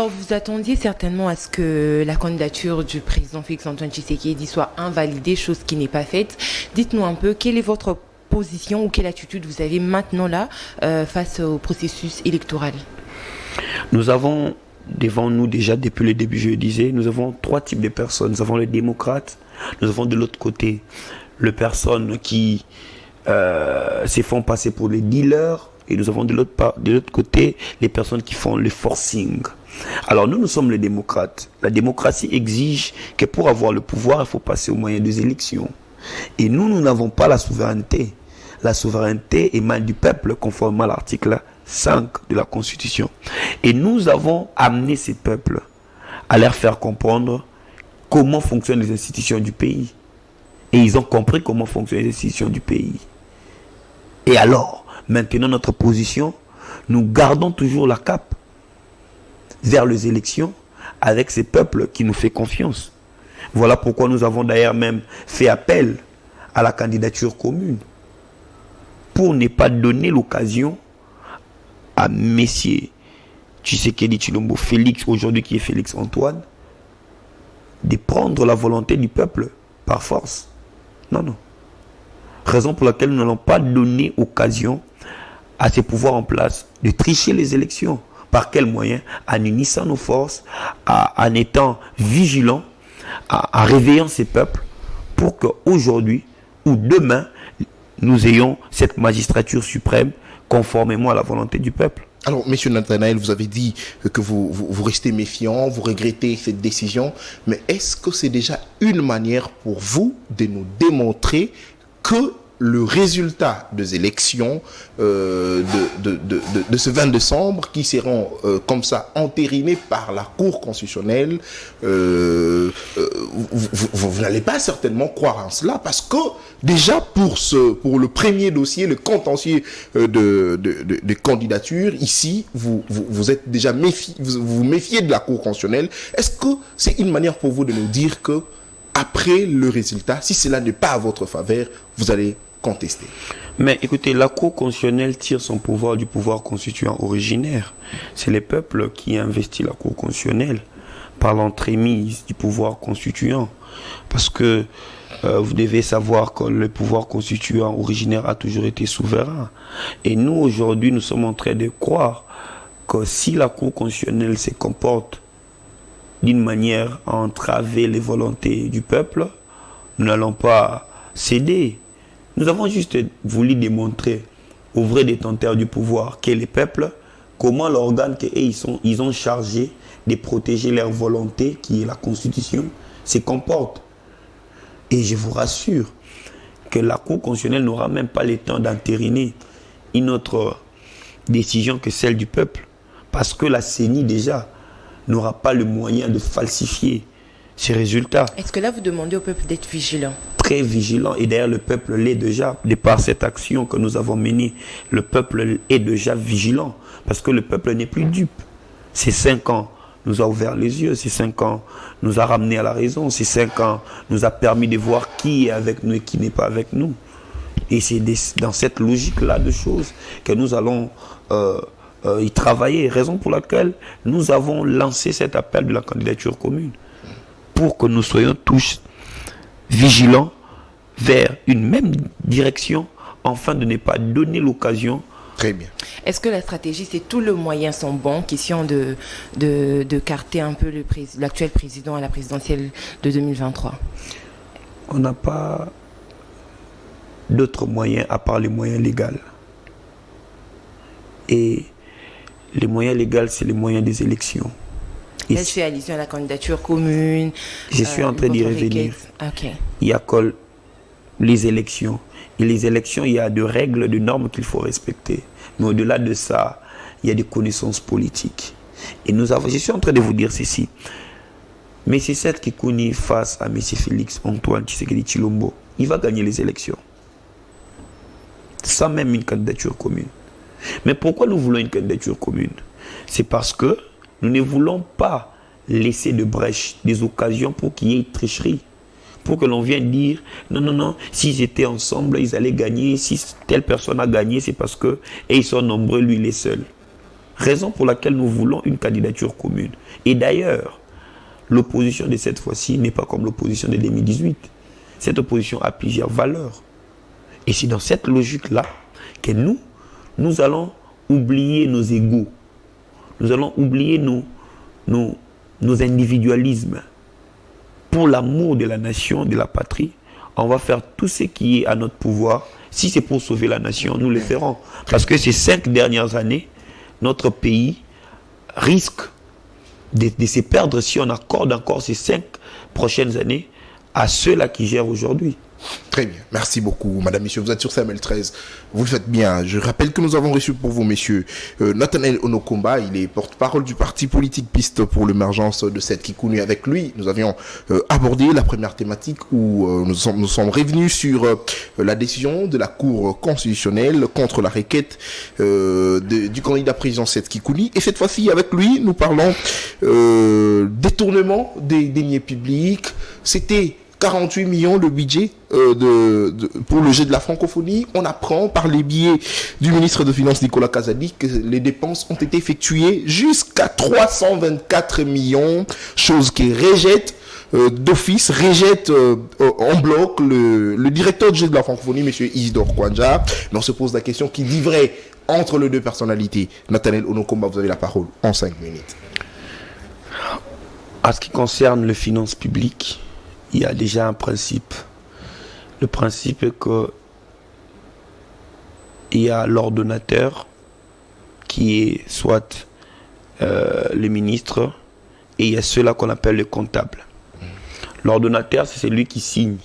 vous attendiez certainement à ce que la candidature du président Félix-Antoine Tshisekedi soit invalidée, chose qui n'est pas faite. Dites-nous un peu, quelle est votre position ou quelle attitude vous avez maintenant là face au processus électoral? Nous avons devant nous déjà, depuis le début, je le disais, nous avons trois types de personnes. Nous avons les démocrates, nous avons de l'autre côté les personnes qui se font passer pour les dealers, et nous avons de l'autre côté les personnes qui font le forcing. Alors nous sommes les démocrates. La démocratie exige que pour avoir le pouvoir, il faut passer au moyen des élections. Et nous n'avons pas la souveraineté. La souveraineté émane du peuple, conformément à l'article 5 de la Constitution. Et nous avons amené ces peuples à leur faire comprendre comment fonctionnent les institutions du pays. Et ils ont compris comment fonctionnent les institutions du pays. Et alors, maintenant notre position, nous gardons toujours la cape vers les élections avec ces peuples qui nous font confiance. Voilà pourquoi nous avons d'ailleurs même fait appel à la candidature commune pour ne pas donner l'occasion à messieurs Tshisekedi Tshilombo, Félix, aujourd'hui qui est Félix Antoine, de prendre la volonté du peuple par force. Non. Raison pour laquelle nous n'allons pas donner occasion à ces pouvoirs en place de tricher les élections. Par quel moyen? En unissant nos forces, en étant vigilants, en réveillant ces peuples pour qu'aujourd'hui ou demain, nous ayons cette magistrature suprême conformément à la volonté du peuple. Alors, M. Nathanaël, vous avez dit que vous restez méfiant, vous regrettez cette décision, mais est-ce que c'est déjà une manière pour vous de nous démontrer que le résultat des élections de ce 20 décembre, qui seront comme ça entérinées par la Cour constitutionnelle, vous n'allez pas certainement croire en cela, parce que déjà pour le premier dossier, le contentieux de candidature, ici, vous êtes déjà vous méfiez de la Cour constitutionnelle. Est-ce que c'est une manière pour vous de nous dire que après le résultat, si cela n'est pas à votre faveur, vous allez contester? Mais écoutez, la Cour constitutionnelle tire son pouvoir du pouvoir constituant originaire. C'est le peuple qui investit la Cour constitutionnelle par l'entremise du pouvoir constituant. Parce que vous devez savoir que le pouvoir constituant originaire a toujours été souverain. Et nous, aujourd'hui, nous sommes en train de croire que si la Cour constitutionnelle se comporte d'une manière à entraver les volontés du peuple, nous n'allons pas céder. Nous avons juste voulu démontrer aux vrais détenteurs du pouvoir qu'est le peuple, comment l'organe qu'ils ont chargé de protéger leur volonté, qui est la Constitution, se comporte. Et je vous rassure que la Cour constitutionnelle n'aura même pas le temps d'entériner une autre décision que celle du peuple, parce que la CENI déjà n'aura pas le moyen de falsifier ces résultats. Est-ce que là vous demandez au peuple d'être vigilant? Très vigilant, et d'ailleurs le peuple l'est déjà, de par cette action que nous avons menée, le peuple est déjà vigilant, parce que le peuple n'est plus dupe. Ces 5 ans nous a ouvert les yeux, ces 5 ans nous a ramené à la raison, ces 5 ans nous a permis de voir qui est avec nous et qui n'est pas avec nous. Et c'est dans cette logique-là de choses que nous allons y travailler, raison pour laquelle nous avons lancé cet appel de la candidature commune, pour que nous soyons tous vigilants vers une même direction, afin de ne pas donner l'occasion. Très bien. Est-ce que la stratégie, c'est tous les moyens sont bons, question de carter un peu l'actuel président à la présidentielle de 2023? On n'a pas d'autres moyens à part les moyens légaux. Et les moyens légaux, c'est les moyens des élections. Là, je fais allusion à la candidature commune. Je suis en train d'y revenir. Okay. Il y a les élections. Et les élections, il y a des règles, des normes qu'il faut respecter. Mais au-delà de ça, il y a des connaissances politiques. Et je suis en train de vous dire ceci. M. Seth Kikouni face à M. Félix Antoine Tshisekedi Tshilombo, il va gagner les élections. Sans même une candidature commune. Mais pourquoi nous voulons une candidature commune? C'est parce que nous ne voulons pas laisser de brèche, des occasions pour qu'il y ait tricherie. Pour que l'on vienne dire, non, s'ils étaient ensemble, ils allaient gagner. Si telle personne a gagné, c'est parce que, et ils sont nombreux, lui, il est seul. Raison pour laquelle nous voulons une candidature commune. Et d'ailleurs, l'opposition de cette fois-ci n'est pas comme l'opposition de 2018. Cette opposition a plusieurs valeurs. Et c'est dans cette logique-là que nous allons oublier nos égos. Nous allons oublier nos individualismes. Pour l'amour de la nation, de la patrie, on va faire tout ce qui est à notre pouvoir. Si c'est pour sauver la nation, nous le ferons. Parce que ces 5 dernières années, notre pays risque de se perdre si on accorde encore ces 5 prochaines années à ceux-là qui gèrent aujourd'hui. Très bien. Merci beaucoup, madame, messieurs. Vous êtes sur CML 13. Vous le faites bien. Je rappelle que nous avons reçu pour vous, messieurs, Nathanaël Onokomba. Il est porte-parole du parti politique Piste pour l'émergence de Seth Kikouni. Avec lui, nous avions abordé la première thématique où nous sommes revenus sur la décision de la Cour constitutionnelle contre la requête du candidat président Seth Kikouni. Et cette fois-ci, avec lui, nous parlons détournement des deniers publics. C'était 48 millions le budget pour le jet de la francophonie. On apprend par les billets du ministre de Finances Nicolas Kazadi que les dépenses ont été effectuées jusqu'à 324 millions, chose qui rejette d'office, en bloc le directeur du jet de la francophonie, M. Isidore Kwanja. Mais on se pose la question, qui dit vrai entre les deux personnalités? Nathanaël Onokomba, vous avez la parole en 5 minutes. En ce qui concerne les finances publiques, il y a déjà un principe. Le principe est que il y a l'ordonnateur qui est soit le ministre et il y a ceux-là qu'on appelle le comptable. L'ordonnateur, c'est celui qui signe.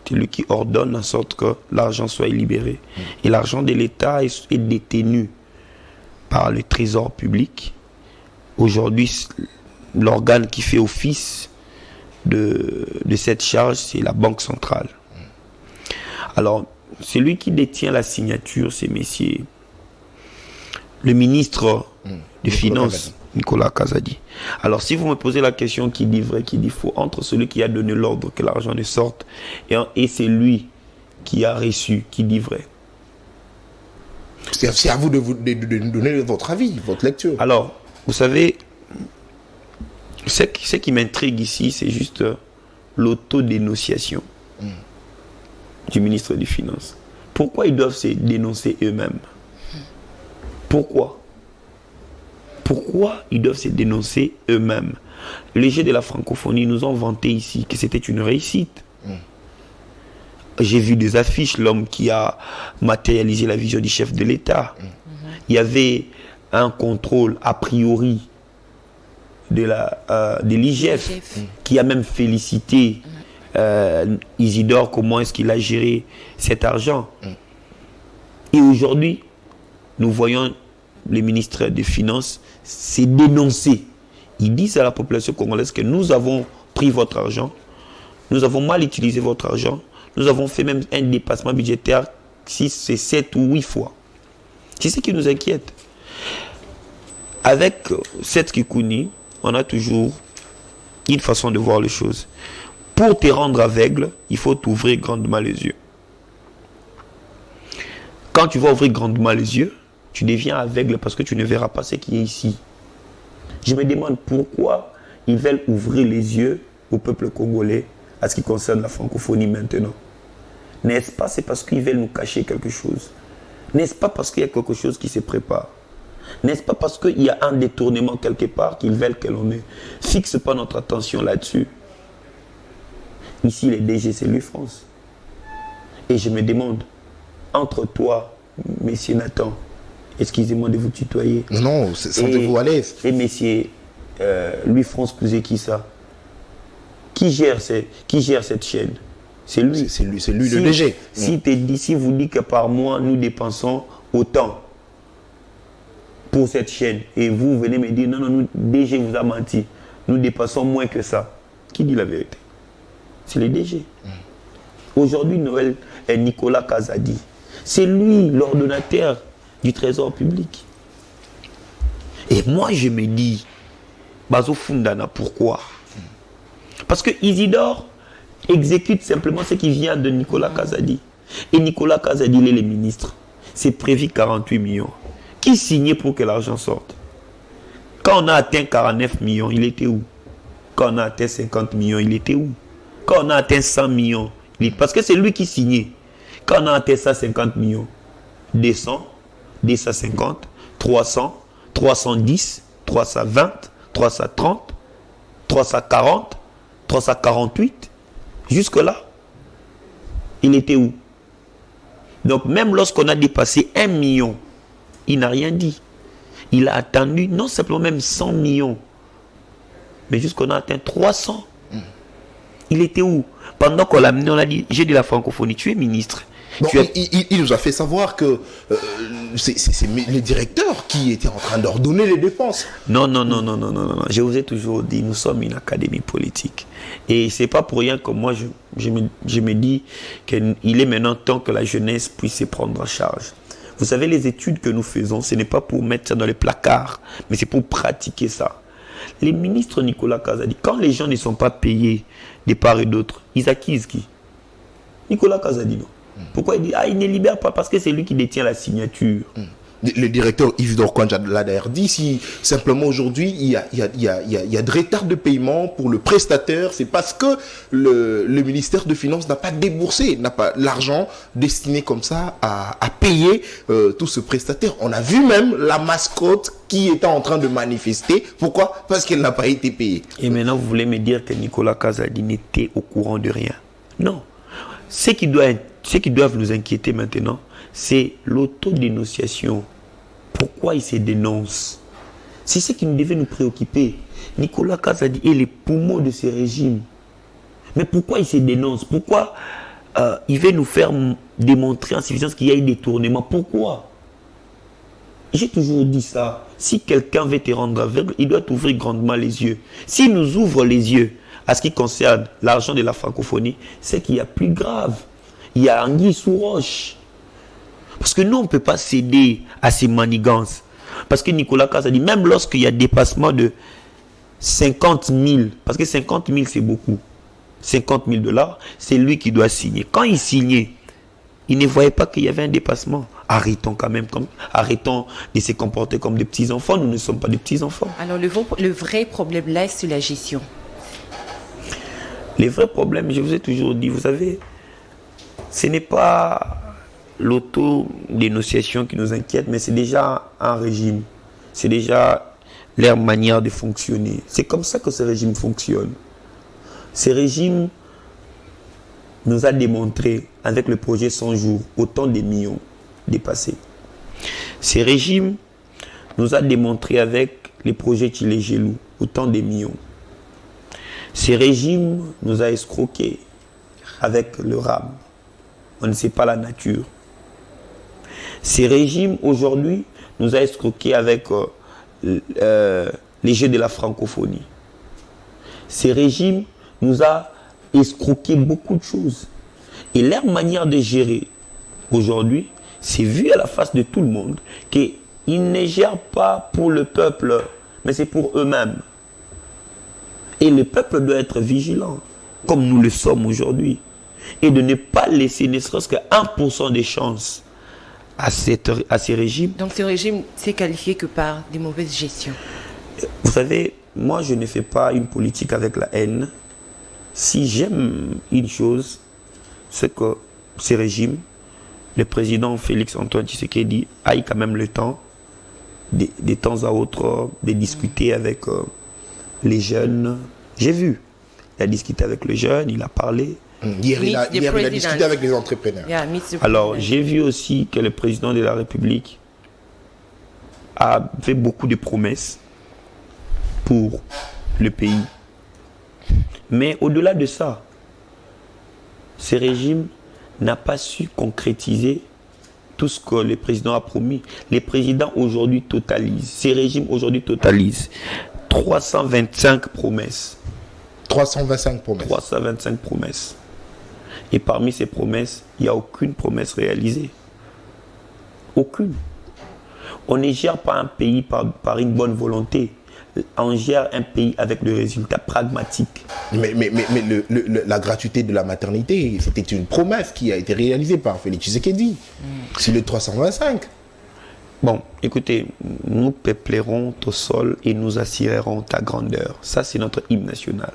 C'est lui qui ordonne en sorte que l'argent soit libéré. Et l'argent de l'État est détenu par le trésor public. Aujourd'hui, l'organe qui fait office de cette charge, c'est la Banque centrale. Alors, celui qui détient la signature, c'est messieurs le ministre des Finances, Nicolas Kazadi. Alors, si vous me posez la question qui dit vrai, qui dit faux, entre celui qui a donné l'ordre que l'argent ne sorte et c'est lui qui a reçu, qui dit vrai. C'est à vous de donner votre avis, votre lecture. Alors, vous savez, ce qui m'intrigue ici, c'est juste l'autodénonciation du ministre des Finances. Pourquoi ils doivent se dénoncer eux-mêmes? Pourquoi ils doivent se dénoncer eux-mêmes? Les jeux de la francophonie nous ont vanté ici que c'était une réussite. J'ai vu des affiches, l'homme qui a matérialisé la vision du chef de l'État. Il y avait un contrôle a priori de l'IGF qui a même félicité Isidore, comment est-ce qu'il a géré cet argent. Et aujourd'hui, nous voyons les ministres des Finances se dénoncer. Ils disent à la population congolaise que nous avons pris votre argent, nous avons mal utilisé votre argent, nous avons fait même un dépassement budgétaire 6, 7 ou 8 fois. C'est ce qui nous inquiète. Avec Seth Kikouni, on a toujours une façon de voir les choses. Pour te rendre aveugle, il faut t'ouvrir grandement les yeux. Quand tu vas ouvrir grandement les yeux, tu deviens aveugle parce que tu ne verras pas ce qui est ici. Je me demande pourquoi ils veulent ouvrir les yeux au peuple congolais à ce qui concerne la francophonie maintenant. N'est-ce pas? C'est parce qu'ils veulent nous cacher quelque chose. N'est-ce pas parce qu'il y a quelque chose qui se prépare? N'est-ce pas parce qu'il y a un détournement quelque part qu'ils veulent que l'on ne fixe pas notre attention là-dessus? Ici, les DG, c'est lui, France. Et je me demande, entre toi, messieurs Nathan, excusez-moi de vous tutoyer. Non, sentez-vous à l'aise. Et messieurs, lui, France Couzé, qui ça? Qui gère cette chaîne? C'est lui. C'est lui le DG. Si vous dites que par mois, nous dépensons autant pour cette chaîne, et vous venez me dire, non, nous, DG vous a menti, nous dépensons moins que ça. Qui dit la vérité? C'est le DG. Aujourd'hui, Noël est Nicolas Kazadi. C'est lui l'ordonnateur du trésor public. Et moi, je me dis, Bazo Fundana, pourquoi? Parce que Isidore exécute simplement ce qui vient de Nicolas Kazadi. Et Nicolas Kazadi, il est le ministre. C'est prévu 48 millions. Qui signait pour que l'argent sorte? Quand on a atteint 49 millions, il était où? Quand on a atteint 50 millions, il était où? Quand on a atteint 100 millions, parce que c'est lui qui signait. Quand on a atteint 150 millions, 200, 250, 300, 310, 320, 330, 340, 348, jusque-là, il était où? Donc même lorsqu'on a dépassé 1 million, il n'a rien dit. Il a attendu non simplement même 100 millions, mais jusqu'on a atteint 300. Il était où? Pendant qu'on l'a amené, on a dit, j'ai dit la francophonie, tu es ministre. Bon, il nous a fait savoir que c'est le directeur qui était en train d'ordonner les dépenses. Non. Je vous ai toujours dit, nous sommes une académie politique. Et c'est pas pour rien que moi, je me dis qu'il est maintenant temps que la jeunesse puisse se prendre en charge. Vous savez, les études que nous faisons, ce n'est pas pour mettre ça dans les placards, mais c'est pour pratiquer ça. Les ministres Nicolas Kazadi, quand les gens ne sont pas payés de part et d'autre, ils accusent qui? Nicolas Kazadi, non. Pourquoi il dit, il ne libère pas? Parce que c'est lui qui détient la signature. Le directeur Isidore Kouanja l'a d'ailleurs dit, si simplement aujourd'hui il y a de retard de paiement pour le prestataire, c'est parce que le ministère de Finances n'a pas déboursé, n'a pas l'argent destiné comme ça à payer tout ce prestataire. On a vu même la mascotte qui était en train de manifester. Pourquoi? Parce qu'elle n'a pas été payée. Et maintenant vous voulez me dire que Nicolas Kazadi n'était au courant de rien? Non. Ce qui doivent nous inquiéter maintenant, c'est l'autodénonciation. Pourquoi il se dénonce? C'est ce qui nous devait nous préoccuper. Nicolas Kazadi est les poumons de ce régime. Mais pourquoi il se dénonce? Pourquoi il veut nous faire démontrer en suffisance qu'il y a eu des détournements? Pourquoi? J'ai toujours dit ça. Si quelqu'un veut te rendre aveugle, il doit t'ouvrir grandement les yeux. S'il nous ouvre les yeux à ce qui concerne l'argent de la francophonie, c'est qu'il y a plus grave. Il y a anguille sous roche. Parce que nous, on ne peut pas céder à ces manigances. Parce que Nicolas Kazadi, même lorsqu'il y a dépassement de 50 000, parce que 50 000 c'est beaucoup, 50 000 $, c'est lui qui doit signer. Quand il signait, il ne voyait pas qu'il y avait un dépassement. Arrêtons quand même, arrêtons de se comporter comme des petits-enfants. Nous ne sommes pas des petits-enfants. Alors le vrai problème là, c'est la gestion. Les vrais problèmes, je vous ai toujours dit, vous savez, ce n'est pas l'autodénonciation qui nous inquiète, mais c'est déjà un régime. C'est déjà leur manière de fonctionner. C'est comme ça que ce régime fonctionne. Ce régime nous a démontré, avec le projet 100 jours, autant de millions dépassés. Ce régime nous a démontré avec les projets Tchilé-Gelou, autant de millions. Ce régime nous a escroqués avec le RAM. On ne sait pas la nature. Ce régime, aujourd'hui, nous a escroqués avec les jeux de la francophonie. Ce régime nous a escroqué beaucoup de choses. Et leur manière de gérer, aujourd'hui, c'est vu à la face de tout le monde qu'ils ne gèrent pas pour le peuple, mais c'est pour eux-mêmes. Et le peuple doit être vigilant, comme nous le sommes aujourd'hui. Et de ne pas laisser ne serait-ce que 1% des chances à ces régimes. Donc ce régime, c'est qualifié que par des mauvaises gestions. Vous savez, moi je ne fais pas une politique avec la haine. Si j'aime une chose, c'est que ces régimes, le président Félix Antoine Tshisekedi a eu quand même le temps, de temps à autre, de discuter avec les jeunes. J'ai vu. Il a discuté avec les jeunes, il a parlé. Hier, il a discuté avec les entrepreneurs. Yeah, Alors, j'ai vu aussi que le président de la République a fait beaucoup de promesses pour le pays. Mais au-delà de ça, ce régime n'a pas su concrétiser tout ce que le président a promis. Les présidents aujourd'hui totalisent, ces régimes aujourd'hui totalisent 325 promesses. 325 promesses. 325 promesses. Et parmi ces promesses, il n'y a aucune promesse réalisée. Aucune. On ne gère pas un pays par une bonne volonté. On gère un pays avec le résultat pragmatique. Mais la gratuité de la maternité, c'était une promesse qui a été réalisée par Félix Tshisekedi. C'est le 325. Bon, écoutez, nous peuplerons ton sol et nous assirerons ta grandeur. Ça, c'est notre hymne national.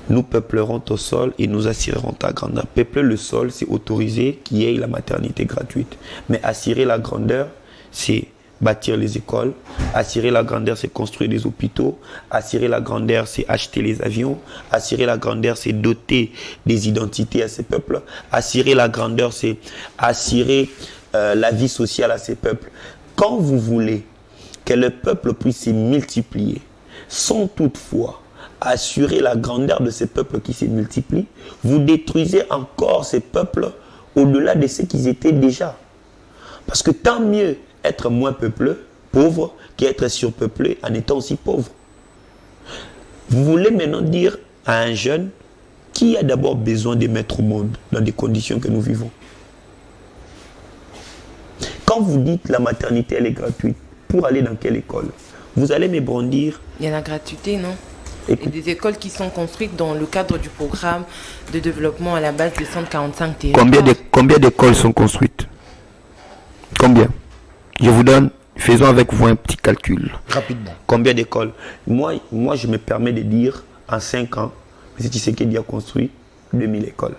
Nous peuplerons ton sol et nous assirerons ta grandeur. Peupler le sol, c'est autoriser qu'il y ait la maternité gratuite. Mais assurer la grandeur, c'est bâtir les écoles. Assurer la grandeur, c'est construire des hôpitaux. Assurer la grandeur, c'est acheter les avions. Assurer la grandeur, c'est doter des identités à ces peuples. Assurer la grandeur, c'est assurer la vie sociale à ces peuples. Quand vous voulez que le peuple puisse se multiplier, sans toutefois assurer la grandeur de ces peuples qui se multiplient, vous détruisez encore ces peuples au-delà de ce qu'ils étaient déjà. Parce que tant mieux être moins pauvre qu'être surpeuplé en étant aussi pauvre. Vous voulez maintenant dire à un jeune qui a d'abord besoin de mettre au monde dans des conditions que nous vivons. Quand vous dites la maternité elle est gratuite, pour aller dans quelle école? Vous allez me brandir. Il y a la gratuité, non? Et des écoles qui sont construites dans le cadre du programme de développement à la base des 145 territoires. Combien d'écoles sont construites? Combien? Je vous donne, faisons avec vous un petit calcul. Rapidement. Combien d'écoles? Moi, je me permets de dire, en 5 ans, M. Tshisekedi a construit 2000 écoles.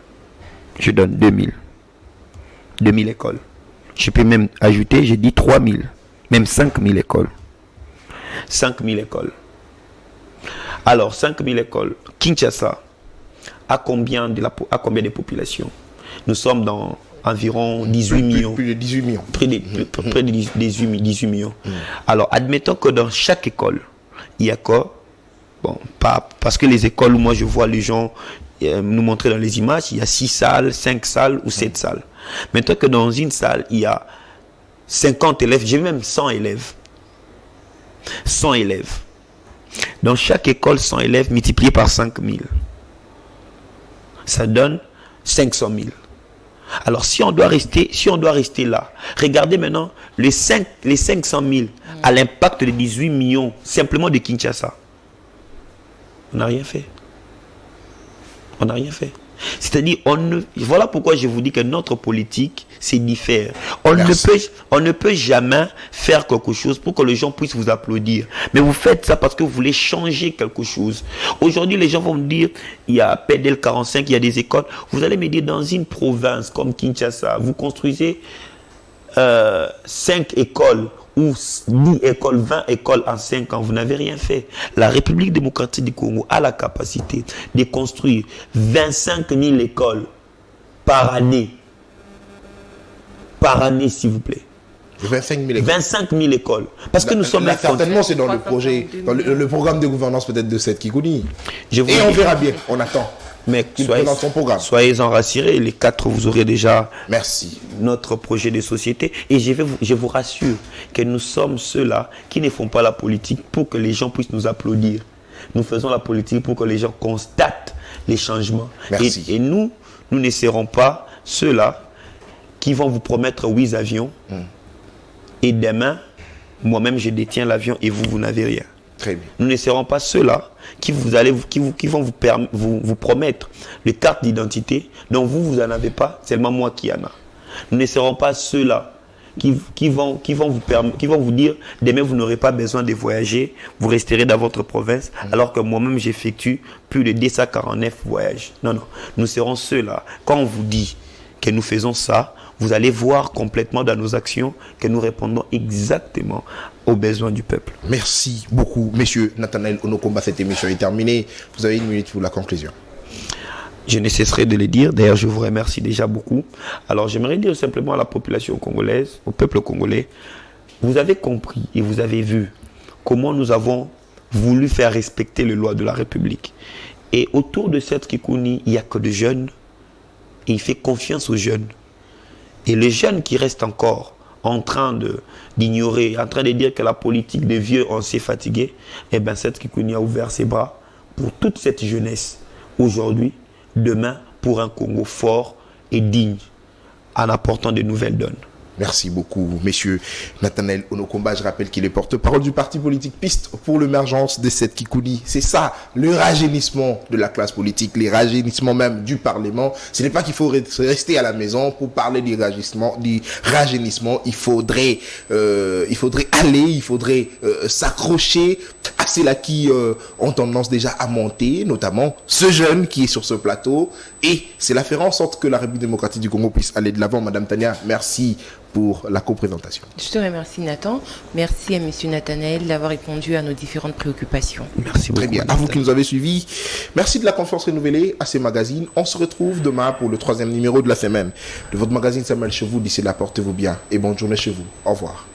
Je donne 2000. 2000 écoles. Je peux même ajouter, j'ai dit 3000. Même 5000 écoles. 5000 écoles. Alors, 5000 écoles. Kinshasa a combien de population? Nous sommes dans environ 18 millions. Plus de 18 millions. Près de 18 millions. Alors, admettons que dans chaque école, il y a quoi? Bon, pas parce que les écoles où moi je vois les gens nous montrer dans les images, il y a 6 salles, 5 salles ou 7 salles. Maintenant que dans une salle, il y a 50 élèves, j'ai même 100 élèves. 100 élèves. Dans chaque école, 100 élèves multipliés par 5000. Ça donne 500 000. Alors, si on doit rester là, regardez maintenant les 500 000 à l'impact de 18 millions simplement de Kinshasa. On n'a rien fait. On n'a rien fait. C'est-à-dire, voilà pourquoi je vous dis que notre politique, c'est différent. On ne peut jamais faire quelque chose pour que les gens puissent vous applaudir. Mais vous faites ça parce que vous voulez changer quelque chose. Aujourd'hui, les gens vont me dire, il y a PDL 45, il y a des écoles. Vous allez me dire, dans une province comme Kinshasa, vous construisez 5 écoles ou 10 écoles, 20 écoles en 5 ans, vous n'avez rien fait. La République démocratique du Congo a la capacité de construire 25 000 écoles par année. Par année, s'il vous plaît. 25 000 écoles. 25 000 écoles. Parce que nous sommes... Là, certainement, c'est dans le projet, dans le programme de gouvernance peut-être de cette Kikouni. Et on verra bien, on attend. Mais soyez-en rassurés, les 4, vous aurez déjà merci notre projet de société. Et je vous rassure que nous sommes ceux-là qui ne font pas la politique pour que les gens puissent nous applaudir. Nous faisons la politique pour que les gens constatent les changements. Merci. Et nous ne serons pas ceux-là qui vont vous promettre 8 avions. Et demain, moi-même, je détiens l'avion et vous n'avez rien. Très bien. Nous ne serons pas ceux-là qui vont vous promettre les cartes d'identité dont vous n'en avez pas, seulement moi qui en a. Nous ne serons pas ceux-là qui vont vous dire demain vous n'aurez pas besoin de voyager, vous resterez dans votre province, alors que moi-même j'effectue plus de 249 voyages. Non, nous serons ceux-là. Quand on vous dit que nous faisons ça, vous allez voir complètement dans nos actions que nous répondons exactement aux besoins du peuple. Merci beaucoup, Monsieur Nathanaël Onokomba. Cette émission est terminée. Vous avez 1 minute pour la conclusion. Je ne cesserai de le dire. D'ailleurs, je vous remercie déjà beaucoup. Alors, j'aimerais dire simplement à la population congolaise, au peuple congolais, vous avez compris et vous avez vu comment nous avons voulu faire respecter les lois de la République. Et autour de cette Kikouni, il n'y a que des jeunes. Et il fait confiance aux jeunes. Et les jeunes qui restent encore en train d'ignorer, en train de dire que la politique des vieux, on s'est fatigué, eh bien, cette Kikouni a ouvert ses bras pour toute cette jeunesse aujourd'hui, demain, pour un Congo fort et digne, en apportant de nouvelles donnes. Merci beaucoup, messieurs. Nathanaël Onokomba, je rappelle qu'il est porte-parole du parti politique Piste pour l'émergence de cette Kikouni. C'est ça, le rajeunissement de la classe politique, le rajeunissement même du Parlement. Ce n'est pas qu'il faut rester à la maison pour parler du rajeunissement. Il faudrait aller, il faudrait s'accrocher à ceux-là qui ont tendance déjà à monter, notamment ce jeune qui est sur ce plateau. Et c'est là faire en sorte que la République démocratique du Congo puisse aller de l'avant. Madame Tania, merci pour la co-présentation. Je te remercie, Nathan. Merci à M. Nathanaël d'avoir répondu à nos différentes préoccupations. Merci beaucoup. Très bien. À vous qui nous avez suivis, merci de la confiance renouvelée à ces magazines. On se retrouve demain pour le 3e numéro de la semaine de votre magazine Samuel Chevaux. D'ici là, portez-vous bien et bonne journée chez vous. Au revoir.